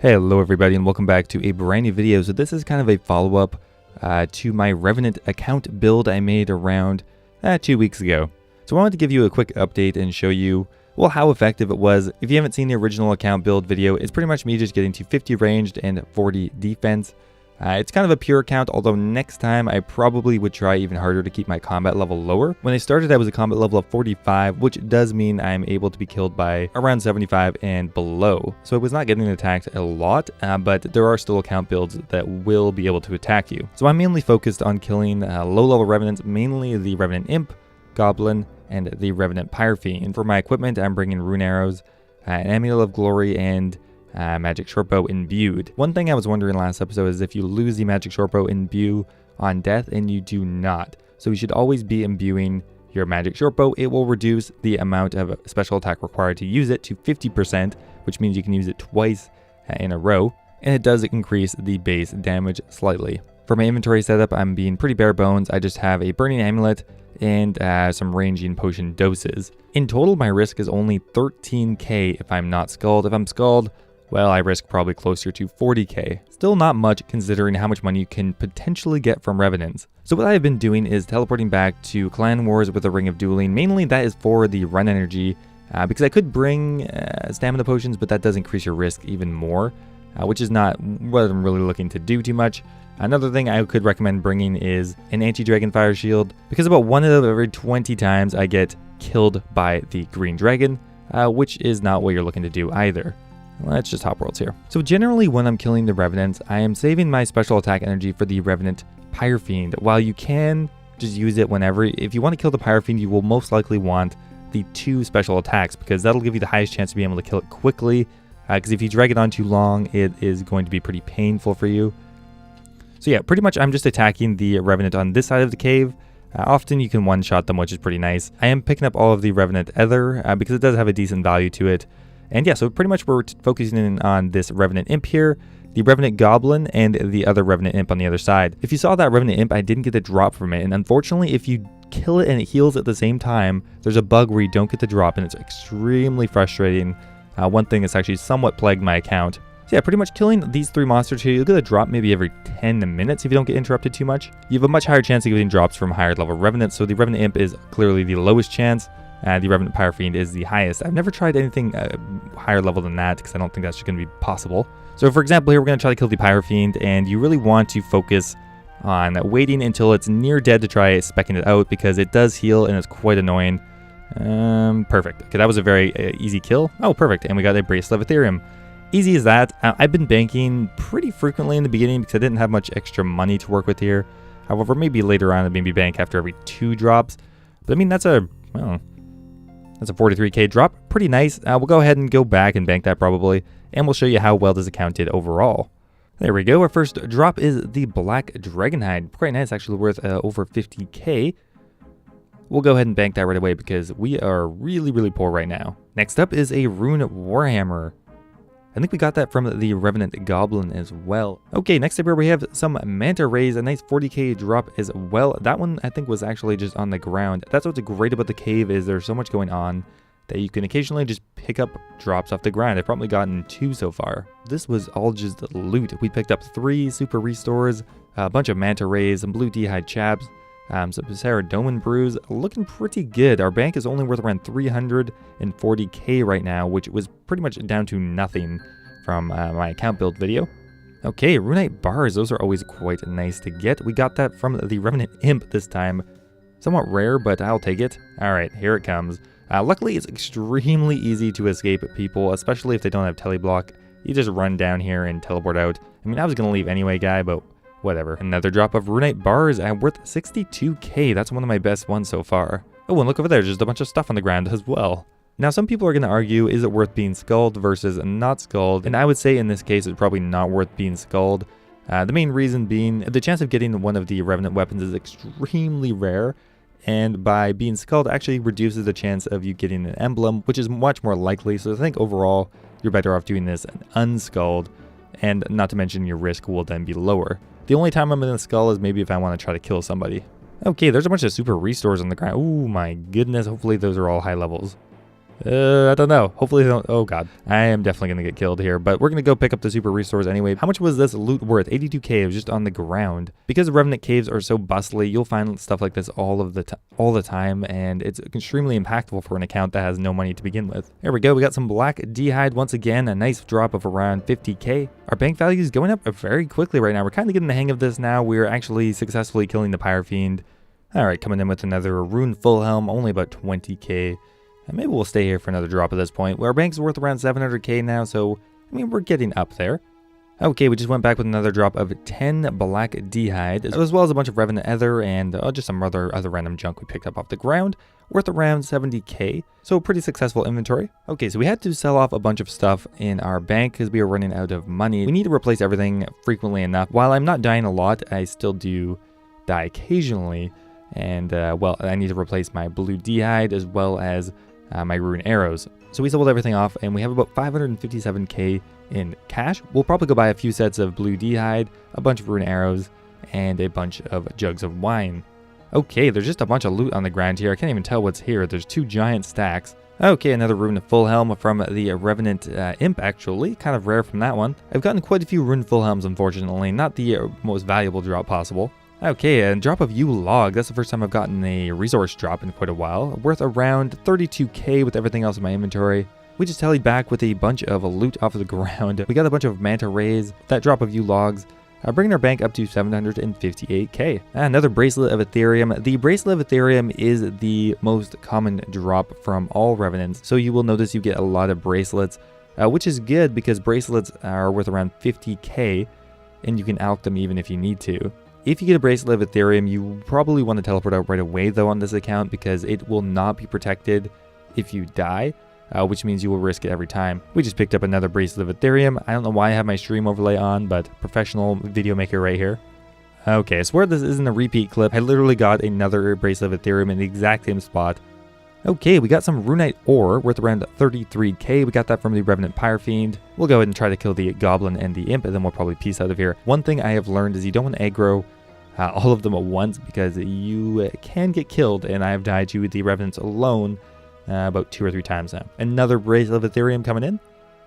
Hello everybody and welcome back to a brand new video. So this is kind of a follow-up to my Revenant account build I made around 2 weeks ago. So I wanted to give you a quick update and show you, well, how effective it was. If you haven't seen the original account build video, it's pretty much me just getting to 50 ranged and 40 defense. It's kind of a pure account, although next time I probably would try even harder to keep my combat level lower. When I started, I was a combat level of 45, which does mean I'm able to be killed by around 75 and below. So I was not getting attacked a lot, but there are still account builds that will be able to attack you. So I'm mainly focused on killing low-level Revenants, mainly the Revenant Imp, Goblin, and the Revenant Pyrefiend. For my equipment, I'm bringing Rune Arrows, an Amulet of Glory, and magic shortbow imbued. One thing I was wondering last episode is if you lose the magic shortbow imbue on death, and you do not. So you should always be imbuing your magic shortbow. It will reduce the amount of special attack required to use it to 50%, which means you can use it twice in a row, and it does increase the base damage slightly. For my inventory setup, I'm being pretty bare bones. I just have a burning amulet and some ranging potion doses. In total, my risk is only 13k if I'm not skulled. If I'm skulled, well, I risk probably closer to 40k. Still not much considering how much money you can potentially get from Revenants. So what I've been doing is teleporting back to Clan Wars with a Ring of Dueling. Mainly that is for the run energy, because I could bring stamina potions, but that does increase your risk even more, which is not what I'm really looking to do too much. Another thing I could recommend bringing is an anti-dragon fire shield, because about 1 out of every 20 times I get killed by the green dragon, which is not what you're looking to do either. Let's just hop worlds here. So generally when I'm killing the Revenants, I am saving my special attack energy for the Revenant Pyrefiend. While you can just use it whenever, if you want to kill the Pyrefiend, you will most likely want the 2 special attacks, because that'll give you the highest chance to be able to kill it quickly, because if you drag it on too long, it is going to be pretty painful for you. So yeah, pretty much I'm just attacking the Revenant on this side of the cave. Often you can one-shot them, which is pretty nice. I am picking up all of the Revenant Ether, because it does have a decent value to it. And yeah, so pretty much we're focusing in on this Revenant Imp here, the Revenant Goblin, and the other Revenant Imp on the other side. If you saw that Revenant Imp, I didn't get the drop from it, and unfortunately if you kill it and it heals at the same time, there's a bug where you don't get the drop, and it's extremely frustrating. One thing that's actually somewhat plagued my account. So yeah, pretty much killing these 3 monsters here, you'll get a drop maybe every 10 minutes if you don't get interrupted too much. You have a much higher chance of getting drops from higher level Revenants, so the Revenant Imp is clearly the lowest chance. The Revenant Pyrefiend is the highest. I've never tried anything higher level than that, because I don't think that's going to be possible. So for example, here we're going to try to kill the Pyrefiend, and you really want to focus on waiting until it's near dead to try specking it out, because it does heal and it's quite annoying. Perfect. Okay, that was a very easy kill. Oh, perfect. And we got a Bracelet of Ethereum. Easy as that. I've been banking pretty frequently in the beginning because I didn't have much extra money to work with here. However, maybe later on I'd maybe bank after every 2 drops. But I mean, that's a 43k drop. Pretty nice. We'll go ahead and go back and bank that probably, and we'll show you how well this account did overall. There we go. Our first drop is the Black Dragonhide. Quite nice, actually worth over 50k. We'll go ahead and bank that right away because we are really poor right now. Next up is a Rune Warhammer. I think we got that from the Revenant Goblin as well. Okay, next up here we have some Manta Rays, a nice 40k drop as well. That one I think was actually just on the ground. That's what's great about the cave, is there's so much going on that you can occasionally just pick up drops off the ground. I've probably gotten 2 so far. This was all just loot. We picked up 3 super restores, a bunch of Manta Rays, some blue D'hide chaps, some Saradomin brews, looking pretty good. Our bank is only worth around 340k right now, which was pretty much down to nothing from my account build video. Okay, Runite bars, those are always quite nice to get. We got that from the Revenant Imp this time. Somewhat rare, but I'll take it. Alright, here it comes. Luckily, it's extremely easy to escape people, especially if they don't have teleblock. You just run down here and teleport out. I mean, I was going to leave anyway, guy, but whatever. Another drop of Runite bars worth 62k. That's one of my best ones so far. Oh, and look over there, just a bunch of stuff on the ground as well. Now, some people are going to argue, is it worth being skulled versus not skulled? And I would say in this case, it's probably not worth being skulled. The main reason being, the chance of getting one of the Revenant weapons is extremely rare. And by being skulled actually reduces the chance of you getting an emblem, which is much more likely. So I think overall, you're better off doing this unskulled. And not to mention your risk will then be lower. The only time I'm going to skull is maybe if I want to try to kill somebody. Okay, there's a bunch of super restores on the ground. Oh my goodness, hopefully those are all high levels. I don't know. Hopefully they don't. Oh god, I am definitely gonna get killed here, but we're gonna go pick up the super resource anyway. How much was this loot worth? 82k. It was just on the ground. Because the Revenant caves are so bustly, you'll find stuff like this all the time, and it's extremely impactful for an account that has no money to begin with. There we go. We got some black d'hide once again. A nice drop of around 50k. Our bank value is going up very quickly right now. We're kind of getting the hang of this now. We're actually successfully killing the pyrefiend. All right, coming in with another rune full helm, only about 20k. And maybe we'll stay here for another drop at this point. Well, our bank's worth around 700k now, so, I mean, we're getting up there. Okay, we just went back with another drop of 10 black d'hide, as well as a bunch of Revenant ether and just some other random junk we picked up off the ground, worth around 70k, so pretty successful inventory. Okay, so we had to sell off a bunch of stuff in our bank because we were running out of money. We need to replace everything frequently enough. While I'm not dying a lot, I still do die occasionally, and, well, I need to replace my blue d'hide as well as my rune arrows. So we sold everything off and we have about 557k in cash. We'll probably go buy a few sets of blue d'hide, a bunch of rune arrows, and a bunch of jugs of wine. Okay, there's just a bunch of loot on the ground here. I can't even tell what's here. There's 2 giant stacks. Okay, another rune full helm from the Revenant imp, actually. Kind of rare from that one. I've gotten quite a few rune full helms, unfortunately. Not the most valuable drop possible. Okay, a drop of log. That's the first time I've gotten a resource drop in quite a while. Worth around 32k with everything else in my inventory. We just tallied back with a bunch of loot off of the ground. We got a bunch of manta rays, that drop of logs, bringing our bank up to 758k. Another bracelet of Ethereum. The bracelet of Ethereum is the most common drop from all Revenants. So you will notice you get a lot of bracelets, which is good because bracelets are worth around 50k and you can alch them even if you need to. If you get a bracelet of Ethereum, you probably want to teleport out right away though on this account because it will not be protected if you die, which means you will risk it every time. We just picked up another bracelet of Ethereum. I don't know why I have my stream overlay on, but professional video maker right here. Okay, I swear this isn't a repeat clip. I literally got another bracelet of Ethereum in the exact same spot. Okay, we got some runite ore worth around 33k. We got that from the Revenant pyrefiend. We'll go ahead and try to kill the goblin and the imp, and then we'll probably peace out of here. One thing I have learned is you don't want to aggro all of them at once because you can get killed, and I have died to the Revenants alone about 2 or 3 times now. Another bracelet of Ethereum coming in.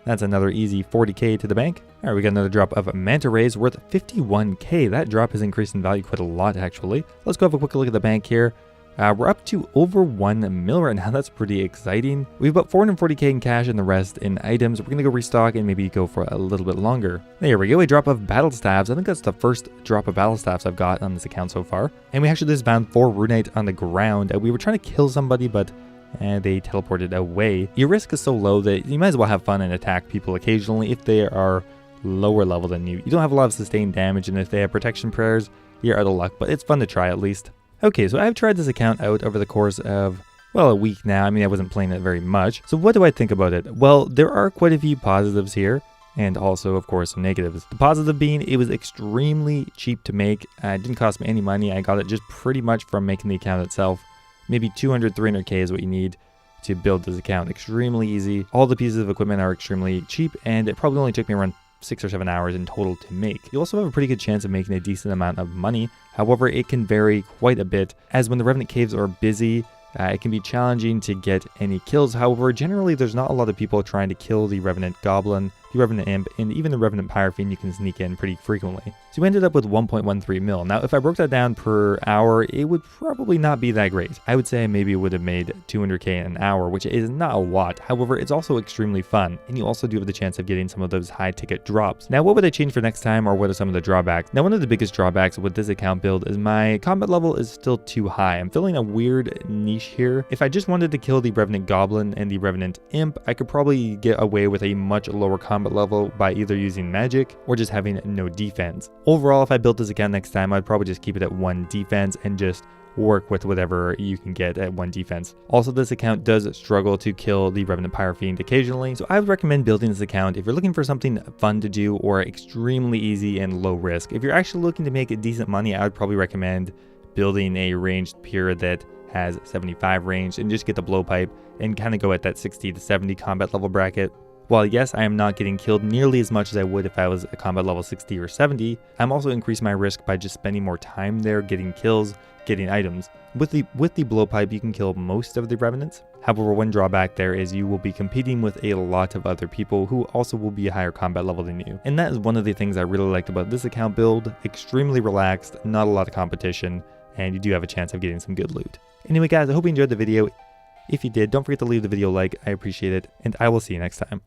That's another easy 40k to the bank. All right, we got another drop of manta rays worth 51k. That drop has increased in value quite a lot, actually. Let's go have a quick look at the bank here. We're up to over 1 mil right now. That's pretty exciting. We have about 440k in cash and the rest in items. We're going to go restock and maybe go for a little bit longer. There we go. A drop of battle staves. I think that's the first drop of battle staves I've got on this account so far. And we actually just found 4 runite on the ground. We were trying to kill somebody, but they teleported away. Your risk is so low that you might as well have fun and attack people occasionally if they are lower level than you. You don't have a lot of sustained damage, and if they have protection prayers, you're out of luck, but it's fun to try at least. Okay, so I've tried this account out over the course of, well, a week now. I mean, I wasn't playing it very much. So what do I think about it? Well, there are quite a few positives here, and also, of course, some negatives. The positive being it was extremely cheap to make. It didn't cost me any money. I got it just pretty much from making the account itself. Maybe 200, 300k is what you need to build this account. Extremely easy. All the pieces of equipment are extremely cheap, and it probably only took me around 6 or 7 hours in total to make. You also have a pretty good chance of making a decent amount of money. However, it can vary quite a bit, as when the Revenant caves are busy, it can be challenging to get any kills. However, generally there's not a lot of people trying to kill the Revenant goblin, the Revenant imp, and even the Revenant pyrefiend you can sneak in pretty frequently. So we ended up with 1.13 mil. Now, if I broke that down per hour, it would probably not be that great. I would say maybe it would have made 200k an hour, which is not a lot. However, it's also extremely fun, and you also do have the chance of getting some of those high ticket drops. Now, what would I change for next time, or what are some of the drawbacks? Now, one of the biggest drawbacks with this account build is my combat level is still too high. I'm filling a weird niche here. If I just wanted to kill the Revenant goblin and the Revenant imp, I could probably get away with a much lower combat level by either using magic or just having no defense. Overall, if I built this account next time, I'd probably just keep it at 1 defense and just work with whatever you can get at 1 defense. Also, this account does struggle to kill the Revenant pyrefiend occasionally, so I would recommend building this account if you're looking for something fun to do or extremely easy and low risk. If you're actually looking to make decent money, I would probably recommend building a ranged pure that has 75 range and just get the blowpipe and kind of go at that 60 to 70 combat level bracket. While yes, I am not getting killed nearly as much as I would if I was a combat level 60 or 70, I'm also increasing my risk by just spending more time there getting kills, getting items. With the blowpipe, you can kill most of the revenants. However, one drawback there is you will be competing with a lot of other people who also will be a higher combat level than you. And that is one of the things I really liked about this account build. Extremely relaxed, not a lot of competition, and you do have a chance of getting some good loot. Anyway guys, I hope you enjoyed the video. If you did, don't forget to leave the video a like, I appreciate it, and I will see you next time.